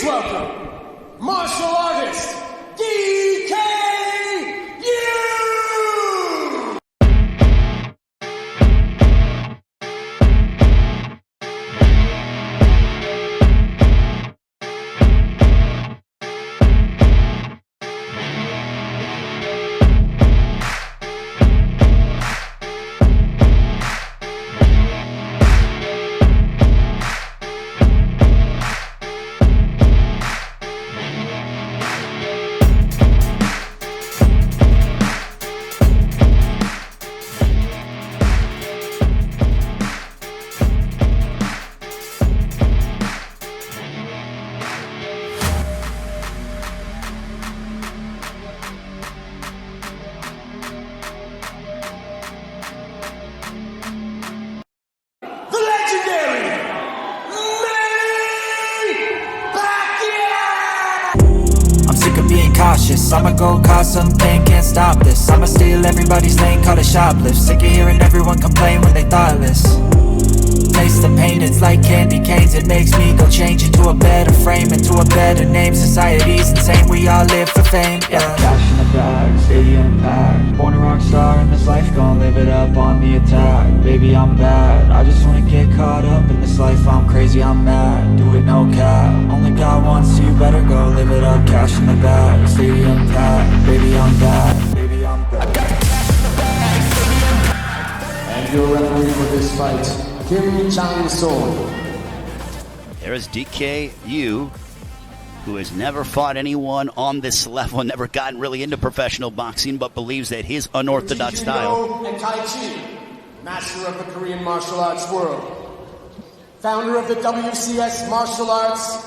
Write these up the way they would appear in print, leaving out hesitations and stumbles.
Please welcome martial artist DKU! I'ma go cause something, can't stop this. I'ma steal everybody's lane, call it shoplift. Sick of hearing everyone complain when they thoughtless. Taste the pain, it's like candy canes. It makes me go change into a better frame, into a better name. Society's insane, we all live for fame, yeah. Cash in the bag, stadium packed. Born a rock star in this life, gon' live it up on the attack. Baby, I'm bad, I just wanna get caught up in this life. I'm crazy, I'm mad, do it no cap. Only God wants you, better go live it up. Cash in the bag, stadium packed. Baby, I'm bad, baby, I'm bad. And your referee for this fight, Kim Chang-soo. There is DKU, who has never fought anyone on this level, never gotten really into professional boxing, but believes that his unorthodox style. And Tai Chi, master of the Korean martial arts world, founder of the WCS martial arts,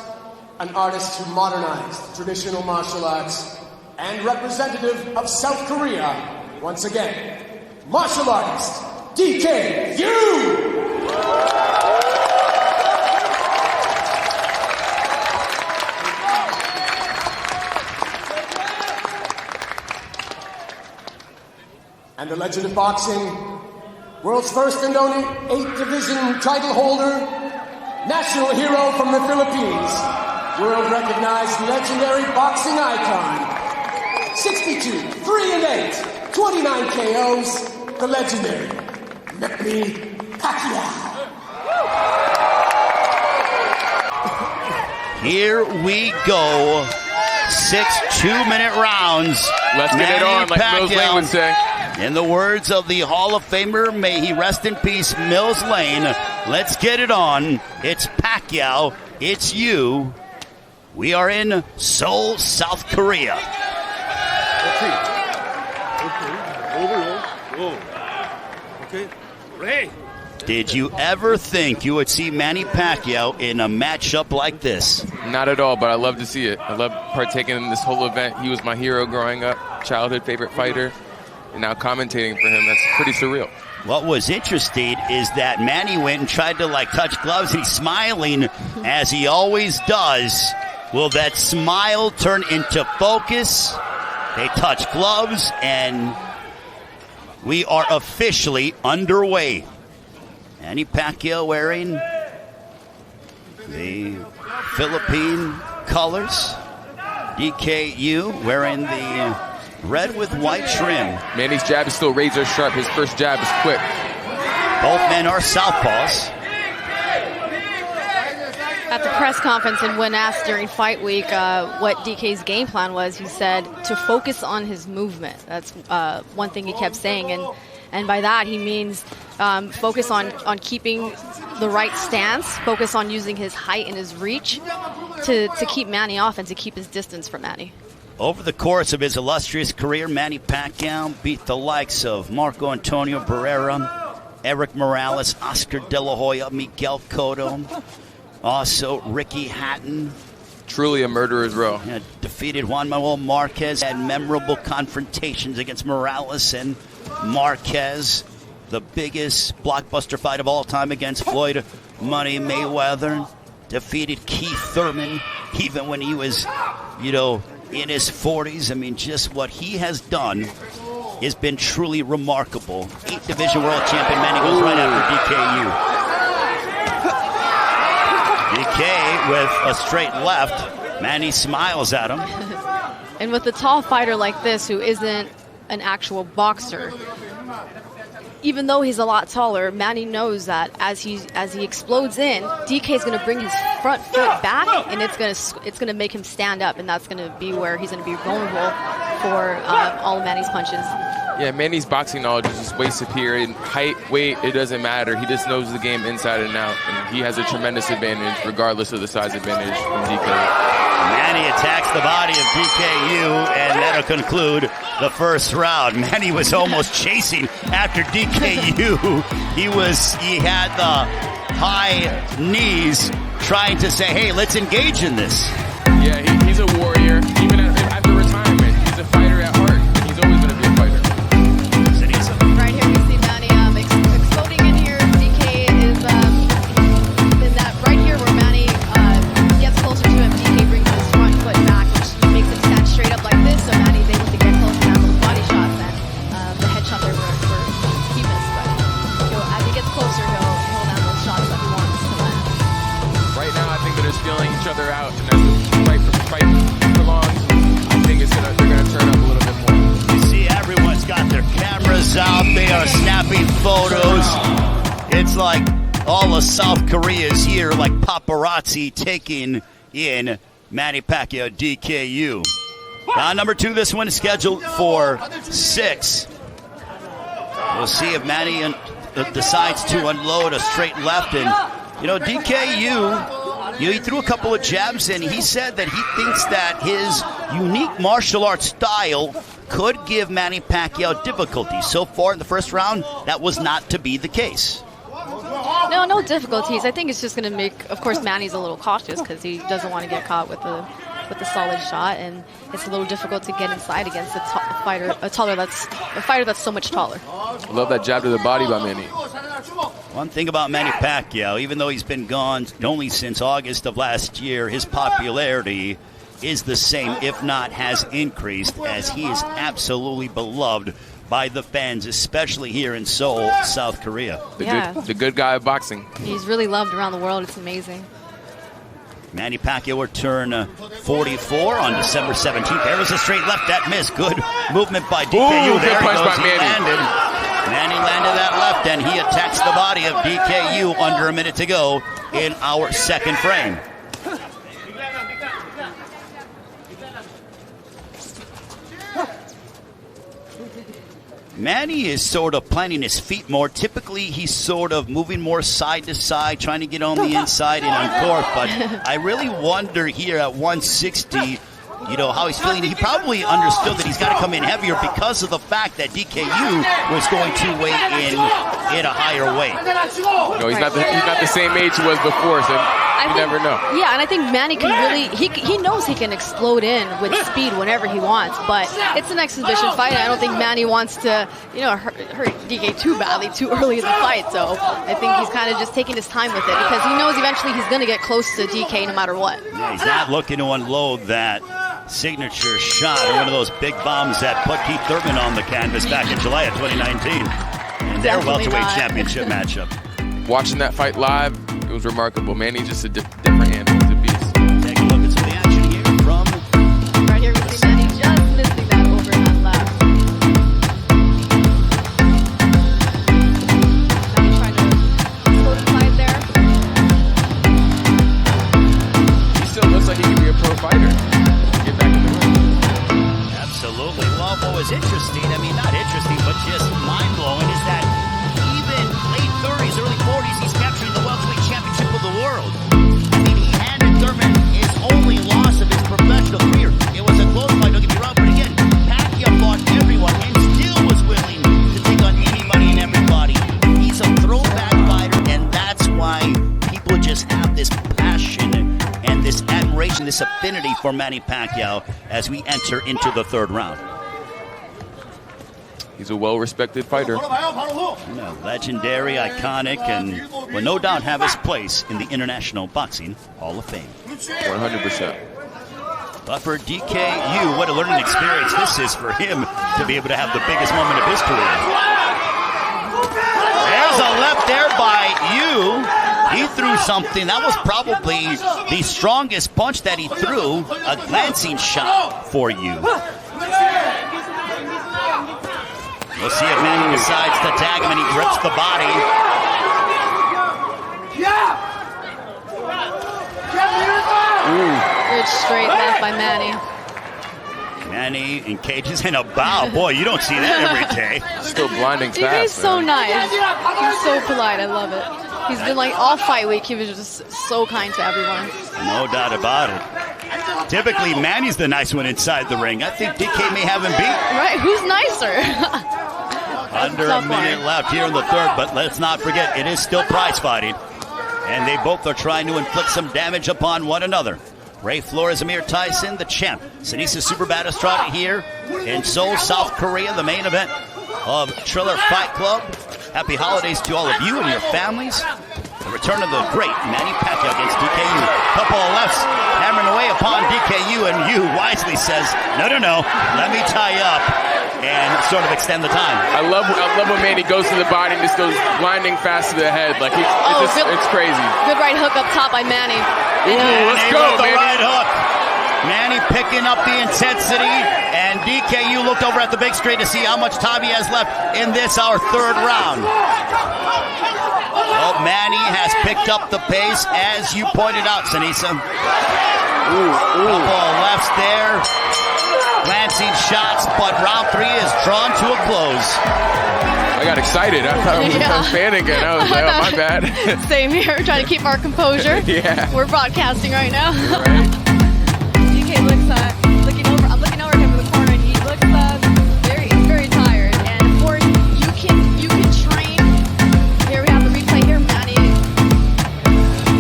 an artist who modernized traditional martial arts, and representative of South Korea. Once again, martial artist DKU! And the legend of boxing, world's first and only 8th division title holder, national hero from the Philippines, world-recognized legendary boxing icon, 62, 3-8, 29 KOs, the legendary Manny Pacquiao. Here we go. 6 2-minute rounds. Let's get it on, like Mills Lane would say. In the words of the Hall of Famer, may he rest in peace, Mills Lane. Let's get it on. It's Pacquiao. It's you. We are in Seoul, South Korea. Okay. Did you ever think you would see Manny Pacquiao in a matchup like this? Not at all, but I love to see it. I love partaking in this whole event. He was my hero growing up, childhood favorite fighter, and now commentating for him. That's pretty surreal. What was interesting is that Manny went and tried to touch gloves. He's smiling as he always does. Will that smile turn into focus? They touch gloves and we are officially underway. Manny Pacquiao wearing the Philippine colors. DKU wearing the red with white trim. Manny's jab is still razor sharp. His first jab is quick. Both men are southpaws. At the press conference, and when asked during fight week what DK's game plan was, he said to focus on his movement. That's one thing he kept saying, and by that he means focus on keeping the right stance, focus on using his height and his reach to keep Manny off and to keep his distance from Manny. Over the course of his illustrious career, Manny Pacquiao beat the likes of Marco Antonio Barrera, Eric Morales, Oscar De La Hoya, Miguel Cotto, also Ricky Hatton. Truly a murderer's row. Yeah, defeated Juan Manuel Marquez, had memorable confrontations against Morales and Marquez. The biggest blockbuster fight of all time against Floyd Money Mayweather. Defeated Keith Thurman even when he was, in his 40s. I mean, just what he has done has been truly remarkable. 8th Division World Champion Manny goes right after DKU. DK with a straight left. Manny smiles at him. And with a tall fighter like this who isn't an actual boxer, even though he's a lot taller, Manny knows that as he explodes in, DK is going to bring his front foot back, and it's going to make him stand up, and that's going to be where he's going to be vulnerable for all of Manny's punches. Yeah, Manny's boxing knowledge is just way superior. In height, weight, it doesn't matter. He just knows the game inside and out, and he has a tremendous advantage regardless of the size advantage from DK. Manny attacks the body of DKU, and that'll conclude the first round. Manny was almost chasing after DKU. He had the high knees trying to say, hey, let's engage in this. Yeah, he's a warrior. Even after retirement, he's a fighter at heart. He's always going to be a fighter. Right here we see Manny exploding in here. DK is in that right here where Manny gets closer to him. DK brings his front foot back, which makes him stand straight up like this. So Manny's able to get close to have those body shots, and the headshot there were he missed. But as he gets closer, he'll land those shots that he wants to land. Right now, I think they're just feeling each other out, and as the fight prolongs, I think they're gonna turn up a little bit more. You see, everyone's got their cameras out. They are snapping photos. It's like all of South Korea is here, like paparazzi taking in Manny Pacquiao, DKU. Round number 2, this one is scheduled for 6. We'll see if Manny decides to unload a straight left. And, DKU, he threw a couple of jabs, and he said that he thinks that his unique martial arts style could give Manny Pacquiao difficulty. So far in the first round, that was not to be the case. No difficulties. I think it's just going to make, of course, Manny's a little cautious because he doesn't want to get caught with a solid shot, and it's a little difficult to get inside against a fighter that's so much taller. I love that jab to the body by Manny. One thing about Manny Pacquiao, even though he's been gone only since August of last year, his popularity is the same, if not has increased, as he is absolutely beloved by the fans, especially here in Seoul, South Korea. The good guy of boxing. He's really loved around the world. It's amazing. Manny Pacquiao will turn 44 on December 17th. There was a straight left. That missed. Good movement by DKU. There he goes. He landed. Manny landed that left, and he attacks the body of DKU under a minute to go in our second frame. Manny is sort of planting his feet more. Typically, he's sort of moving more side to side, trying to get on the inside and on court. But I really wonder here at 160, how he's feeling. He probably understood that he's got to come in heavier because of the fact that DKU was going to weigh in a higher weight. No, he's not the same age he was before, so you never know. Yeah, and I think Manny can really, he knows he can explode in with speed whenever he wants, but it's an exhibition fight. I don't think Manny wants to, hurt DK too badly too early in the fight. So I think he's kind of just taking his time with it because he knows eventually he's going to get close to DK no matter what. Yeah, he's not looking to unload that signature shot, or one of those big bombs that put Keith Thurman on the canvas back in July of 2019 in their welterweight championship matchup. Watching that fight live, it was remarkable. Manny's just a different animal. He's a beast. Take a look at some of the action here from... Right here we see Manny just missing that overhand left. Manny trying to slow the fight there. He still looks like he could be a pro fighter. Get back in the ring. Absolutely. Well, what was interesting, not interesting, but just mind-blowing, is that even late 30s, early 40s, he's capturing the welterweight championship of the world. He handed Thurman his only loss of his professional career. It was a close fight, don't get me wrong, but again, Pacquiao fought everyone and still was willing to take on anybody and everybody. He's a throwback fighter, and that's why people just have this passion and this admiration, this affinity for Manny Pacquiao as we enter into the third round. He's a well-respected fighter. Legendary, iconic, and will no doubt have his place in the International Boxing Hall of Fame. 100%. But for DKU, what a learning experience this is for him to be able to have the biggest moment of his career. There's a left there by YOO. He threw something. That was probably the strongest punch that he threw. A glancing shot for you. We'll see if Manny decides to tag him and he grips the body. Good straight left by Manny. Manny engages in a bow. Boy, you don't see that every day. Still blinding fast. He's so man. nice. He's so polite. I love it. He's been like all fight week. He was just so kind to everyone. No doubt about it. Typically, Manny's the nice one inside the ring. I think DK may have him beat. Right? Who's nicer? Under a minute left here in the third, but let's not forget, it is still prize fighting. And they both are trying to inflict some damage upon one another. Ray Flores, Amir Tyson, the champ. Sinisa Super Battlestra here in Seoul, South Korea, the main event of Triller Fight Club. Happy holidays to all of you and your families. The return of the great Manny Pacquiao against DKU. Couple of lefts hammering away upon DKU, and YOO wisely says, no, let me tie you up and sort of extend the time. I love when Manny goes to the body and just goes blinding fast to the head. Like it's crazy. Good right hook up top by Manny. Let's go, the Manny. right hook. Manny picking up the intensity, and DKU looked over at the big screen to see how much time he has left in this, our third round. Well, Manny has picked up the pace, as you pointed out, Sinisa. Couple of lefts there. Glancing shots, but round 3 is drawn to a close. I got excited. I thought I was a fan again. I was like, oh, my bad. Same here. Trying to keep our composure. Yeah. We're broadcasting right now. Right. DK looks looking over. I'm looking over at him in the corner, and he looks very tired. And of course, you can train. Here we have the replay here. Manny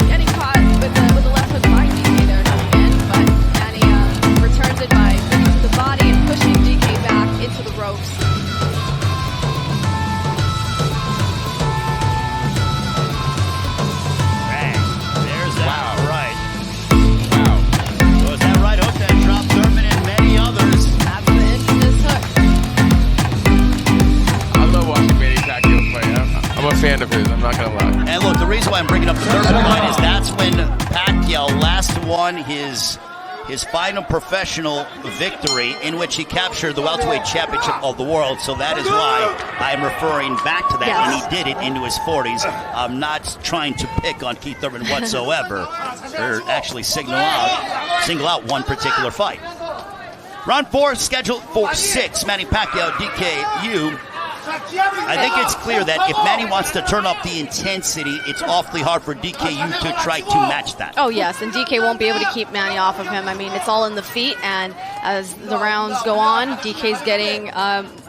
getting caught with the left hook by DK there coming in, but Manny returns it by sticking to the body and pushing DK back into the ropes. Bang. There's that right. Wow. Was that right hook that dropped Thurman and many others? That's the infamous hook. I love watching Manny Pacquiao fight. I'm a fan of his. I'm not going to lie. And look, the reason why I'm bringing up the Thurman fight is that's when Pacquiao last won his final professional victory, in which he captured the welterweight championship of the world. So that is why I'm referring back to that. Yes. And he did it into his 40s. I'm not trying to pick on Keith Thurman whatsoever, or actually single out one particular fight. Round 4 scheduled for 6. Manny Pacquiao, DKU. I think it's clear that if Manny wants to turn up the intensity, it's awfully hard for DKU to try to match that. Oh, yes, and DK won't be able to keep Manny off of him. I mean, it's all in the feet, and as the rounds go on, DK's getting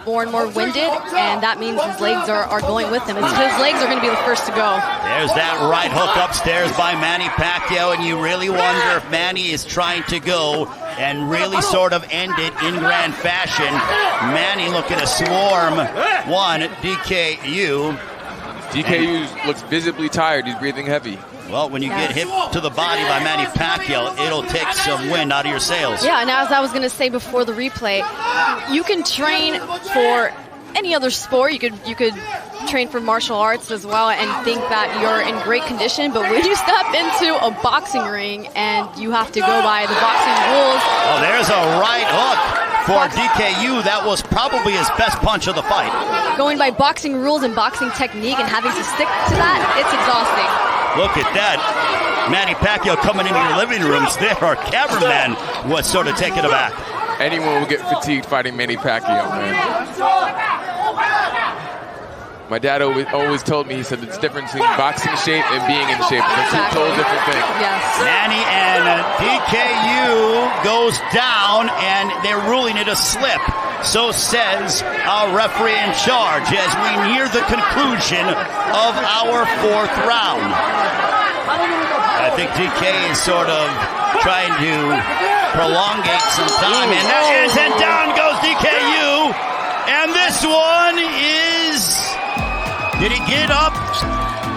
more and more winded, and that means his legs are going with him. His legs are going to be the first to go. There's that right hook upstairs by Manny Pacquiao, and you really wonder if Manny is trying to go and really sort of end it in grand fashion. Manny looking to swarm one, DKU. DKU looks visibly tired. He's breathing heavy. Well, when you get hit to the body by Manny Pacquiao, it'll take some wind out of your sails. Yeah, and as I was going to say before the replay, you can train for any other sport. You could train for martial arts as well and think that you're in great condition, but when you step into a boxing ring and you have to go by the boxing rules. Oh, there's a right hook for DKU. That was probably his best punch of the fight. Going by boxing rules and boxing technique and having to stick to that, it's exhausting. Look at that. Manny Pacquiao coming into your living rooms there. Our cameraman was sort of taken aback. Anyone will get fatigued fighting Manny Pacquiao, man. My dad always told me, he said it's different between boxing shape and being in shape. It's a total different thing. Yes. Manny and DKU goes down, and they're ruling it a slip. So says our referee in charge as we near the conclusion of our 4th round. I think DK is sort of trying to prolongate some time. And there is, and down goes DKU. And this one is... Did he get up?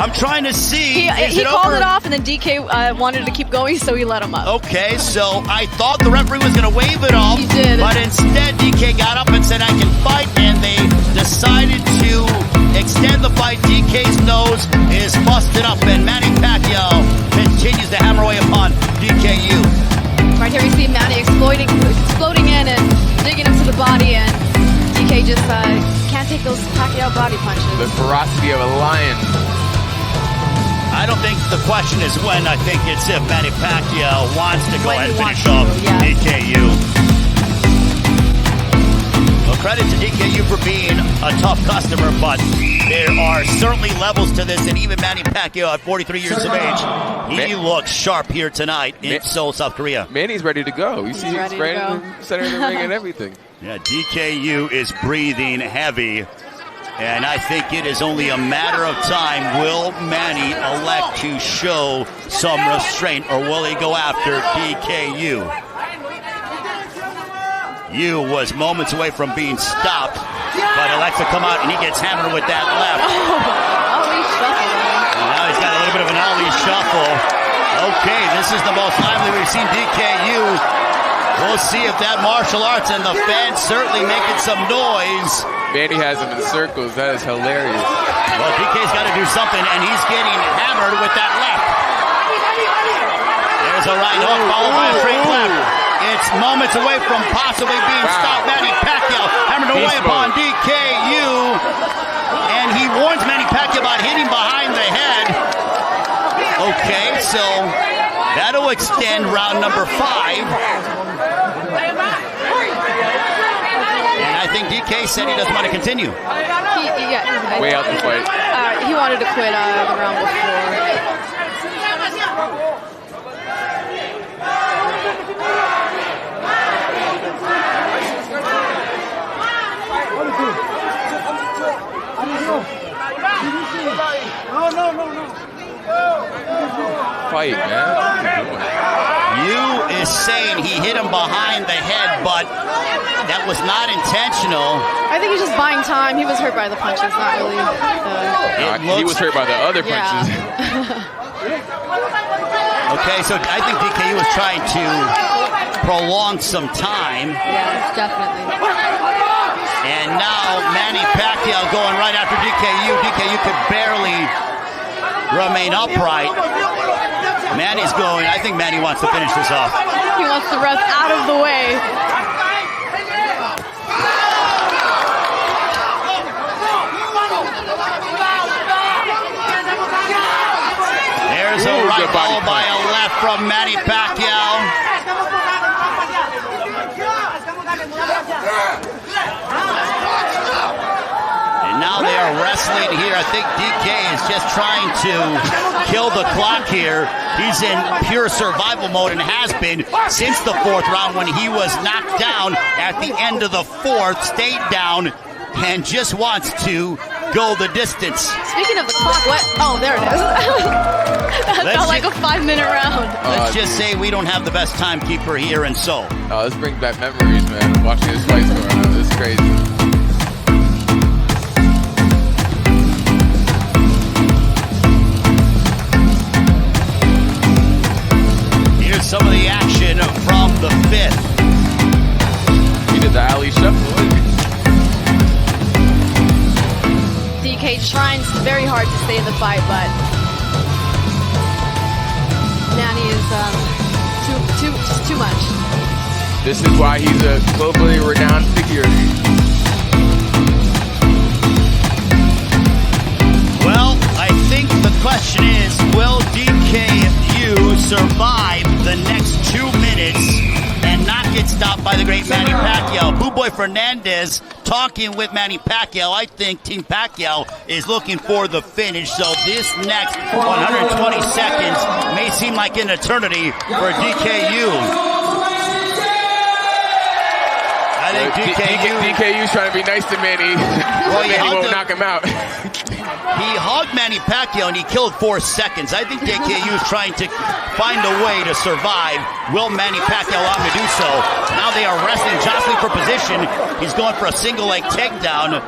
I'm trying to see. He called it off, and then DK wanted to keep going, so he let him up. Okay, so I thought the referee was going to wave it off. He did. But instead, DK got up and said, I can fight, and they decided to extend the fight. DK's nose is busted up, and Manny Pacquiao continues to hammer away upon DKU. Right here we see Manny exploding in and digging into the body, and DK just can't take those Pacquiao body punches. The ferocity of a lion. I don't think the question is when. I think it's if Manny Pacquiao wants to go ahead and finish off DKU. Well, credit to DKU for being a tough customer, but there are certainly levels to this, and even Manny Pacquiao at 43 years of age, he looks sharp here tonight in Seoul, South Korea. Manny's ready to go. You see him right in the center of the ring and everything. Yeah, DKU is breathing heavy, and I think it is only a matter of time. Will Manny elect to show some restraint, or will he go after DKU? Yu was moments away from being stopped, but elects to come out, and he gets hammered with that left. Ali shuffle. Now he's got a little bit of an Ali shuffle. Okay, this is the most lively we've seen DKU. We'll see if that martial arts, and the fans certainly making some noise. Manny has him in circles. That is hilarious. Well, DK's got to do something, and he's getting hammered with that left. There's a right hook followed by a straight left. It's moments away from possibly being stopped. Manny Pacquiao hammered away upon DKU, and he warns Manny Pacquiao about hitting behind the head. Okay, so that'll extend round number 5. And I think DK said he doesn't want to continue. Way out the fight. He wanted to quit the round before. Fight, man. What are you doing? Yu is saying he hit him behind the head, but that was not intentional. I think he's just buying time. He was hurt by the punches, not really. He was hurt by the other punches. Okay, so I think DKU was trying to prolong some time. Yes, definitely. And now Manny Pacquiao going right after DKU. DKU could barely remain upright. Manny's going. I think Manny wants to finish this off. He wants the ref out of the way. There's a right followed by a left from Manny Pacquiao. And now they are wrestling here. I think DK is just trying to kill the clock here. He's in pure survival mode and has been since the 4th round when he was knocked down at the end of the 4th, stayed down, and just wants to go the distance. Speaking of the clock, what? Oh, there it is. That felt like a 5-minute round. Let's just say we don't have the best timekeeper here in Seoul. Oh, this brings back memories, man. Watching this fight going on. This is crazy. Here's some of the action from the 5th. He did the alley shuffle. DK trying very hard to stay in the fight, but Manny is just too much. This is why he's a globally renowned figure. Well, I think the question is, will DKU survive the next 2 minutes and not get stopped by the great Manny Pacquiao? Boo Boy Fernandez talking with Manny Pacquiao. I think Team Pacquiao is looking for the finish, so this next 120 seconds may seem like an eternity for DKU. I think DKU's trying to be nice to Manny. Well, Manny won't knock him out. He hugged Manny Pacquiao and he killed 4 seconds. I think DKU is trying to find a way to survive. Will Manny Pacquiao allow him to do so? Now they are wrestling, jostling for position. He's going for a single leg takedown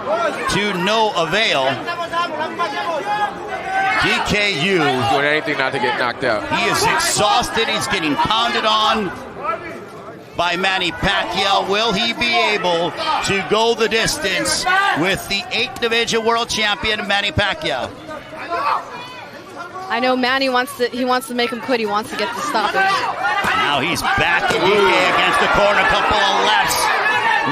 to no avail. DKU doing anything not to get knocked out. He is exhausted. He's getting pounded on. by Manny Pacquiao. Will he be able to go the distance with the 8th division world champion, Manny Pacquiao? I know Manny wants to make him quit. He wants to get the stoppage. Now he's back in DK against the corner, couple of lefts.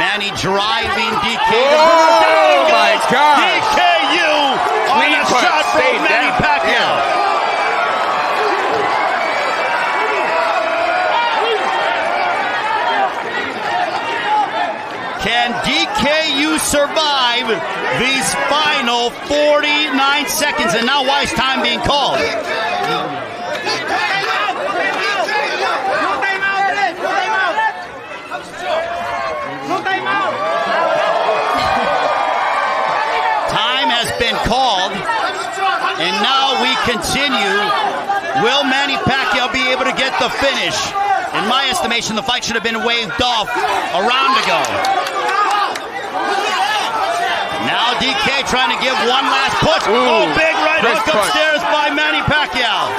Manny driving DK. Oh my God! DKU on a shot from Manny Pacquiao. Can DKU survive these final 49 seconds? And now why is time being called? Time has been called, and now we continue. Will Manny Pacquiao be able to get the finish? In my estimation, the fight should have been waved off a round ago. Now DK trying to give one last push. Oh, big right hook upstairs by Manny Pacquiao.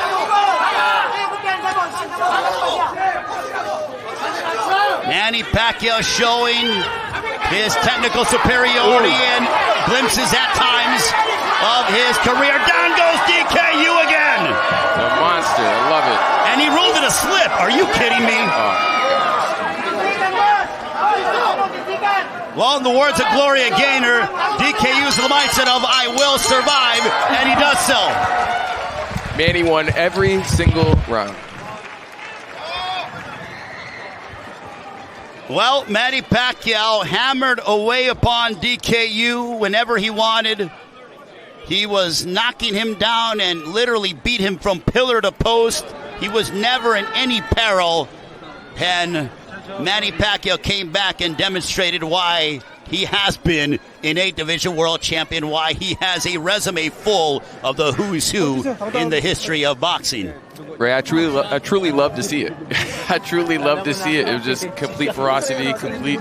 Manny Pacquiao showing his technical superiority and glimpses at times of his career. Down goes DKU again. A monster. I love it. And he ruled it a slip. Are you kidding me? Well, in the words of Gloria Gaynor, DKU's the mindset of I will survive, and he does so. Manny won every single round. Well, Manny Pacquiao hammered away upon DKU whenever he wanted. He was knocking him down and literally beat him from pillar to post. He was never in any peril. And Manny Pacquiao came back and demonstrated why he has been an 8th division world champion, why he has a resume full of the who's who in the history of boxing. Ray, I truly love to see it. I truly love to see it. It was just complete ferocity, complete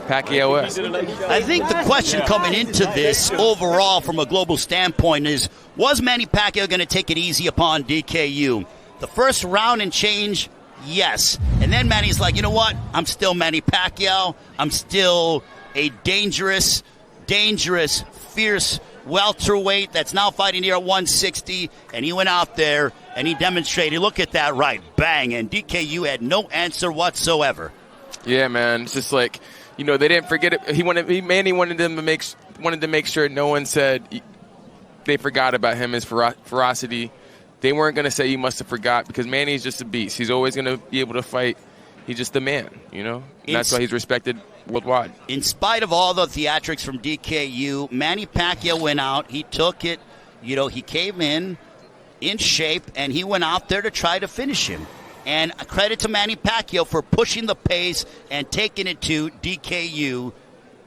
Pacquiao-esque. I think the question coming into this overall from a global standpoint is, was Manny Pacquiao going to take it easy upon DKU? The first round and change, yes. And then Manny's like, you know what? I'm still Manny Pacquiao. I'm still a dangerous, fierce welterweight that's now fighting here at 160. And he went out there and he demonstrated, look at that right, bang. And DKU had no answer whatsoever. Yeah, man. It's just like, you know, they didn't forget it. Manny wanted to make sure no one said they forgot about him, his ferocity. They weren't going to say you must have forgot, because Manny's just a beast. He's always going to be able to fight. He's just the man, you know? And that's why he's respected worldwide. In spite of all the theatrics from DKU, Manny Pacquiao went out. He took it. You know, he came in shape, and he went out there to try to finish him. And credit to Manny Pacquiao for pushing the pace and taking it to DKU.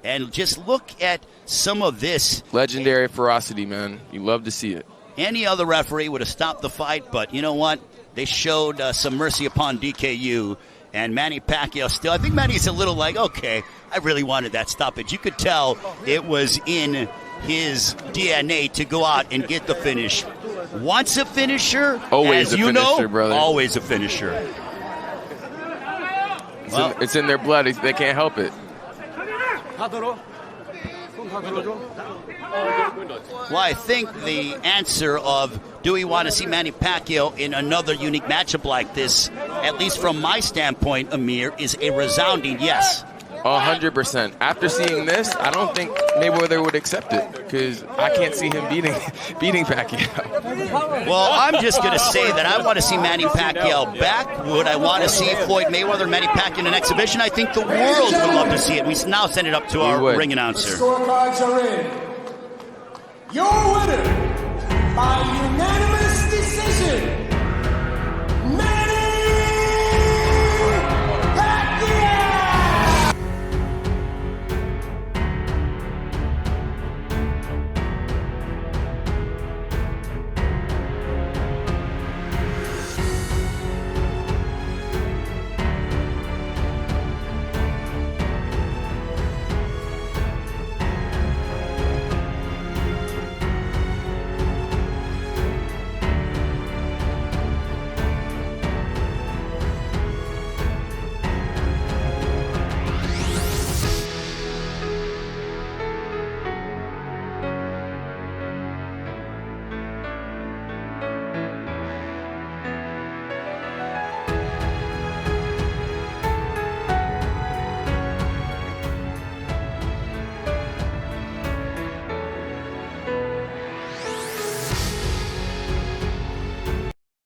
And just look at some of this. Legendary ferocity, man. You love to see it. Any other referee would have stopped the fight, but you know what? They showed some mercy upon DKU, and Manny Pacquiao still. I think Manny's a little like, okay, I really wanted that stoppage. You could tell it was in his DNA to go out and get the finish. Once a finisher, always as a finisher, brother. Always a finisher. It's in their blood. They can't help it. Well, I think the answer of do we want to see Manny Pacquiao in another unique matchup like this, at least from my standpoint, Amir, is a resounding yes. 100%. After seeing this, I don't think Mayweather would accept it, because I can't see him beating Pacquiao. Well, I'm just going to say that I want to see Manny Pacquiao back. Would I want to see Floyd Mayweather and Manny Pacquiao in an exhibition? I think the world would love to see it. We now send it up to our ring announcer. The scorecards are in. Your winner by unanimous